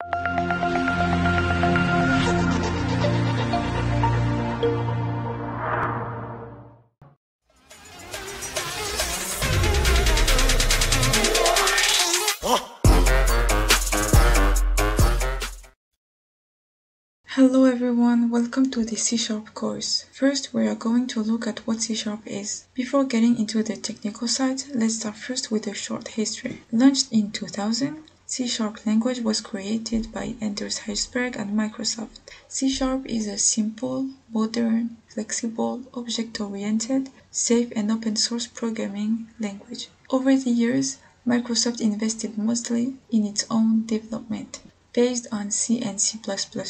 Hello everyone, welcome to the C# course. First, we are going to look at what C# is. Before getting into the technical side, let's start first with a short history. Launched in 2000, C# language was created by Anders Hejlsberg and Microsoft. C# is a simple, modern, flexible, object-oriented, safe and open-source programming language. Over the years, Microsoft invested mostly in its own development. Based on C and C++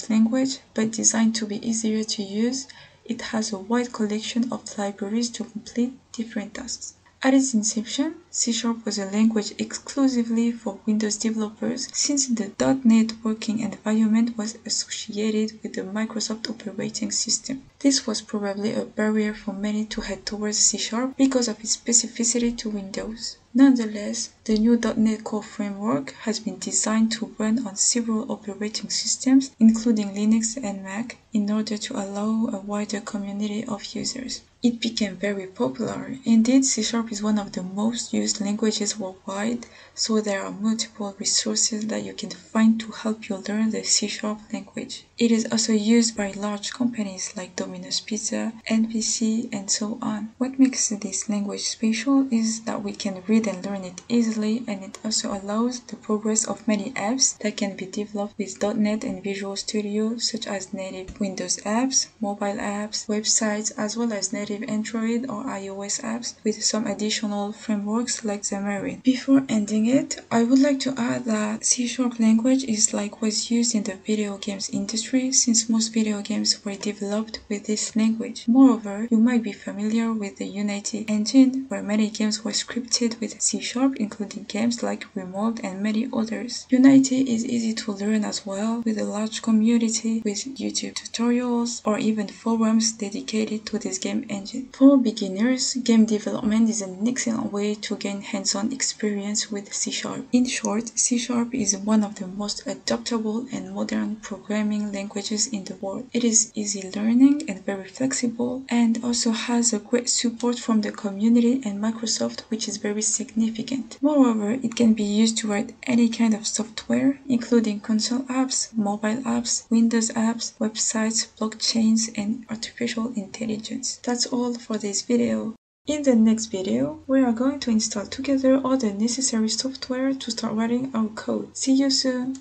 language, but designed to be easier to use, it has a wide collection of libraries to complete different tasks. At its inception, C# was a language exclusively for Windows developers since the .NET working environment was associated with the Microsoft operating system. This was probably a barrier for many to head towards C# because of its specificity to Windows. Nonetheless, the new .NET Core framework has been designed to run on several operating systems, including Linux and Mac, in order to allow a wider community of users. It became very popular. Indeed, C# is one of the most used languages worldwide, so there are multiple resources that you can find to help you learn the C# language. It is also used by large companies like Domino's Pizza, NBC, and so on. What makes this language special is that we can read and learn it easily, and it also allows the progress of many apps that can be developed with .NET and Visual Studio, such as native Windows apps, mobile apps, websites, as well as native Android or iOS apps with some additional frameworks like Xamarin. Before ending it, I would like to add that C# language is likewise used in the video games industry since most video games were developed with this language. Moreover, you might be familiar with the Unity engine where many games were scripted with C#, including games like Remote and many others. Unity is easy to learn as well with a large community with YouTube tutorials or even forums dedicated to this game engine. For beginners, game development is an excellent way to gain hands-on experience with C#. In short, C# is one of the most adaptable and modern programming languages in the world. It is easy learning and very flexible, and also has a great support from the community and Microsoft, which is very significant. Moreover, it can be used to write any kind of software, including console apps, mobile apps, Windows apps, websites, blockchains, and artificial intelligence. That's all for this video. In the next video, we are going to install together all the necessary software to start writing our code. See you soon!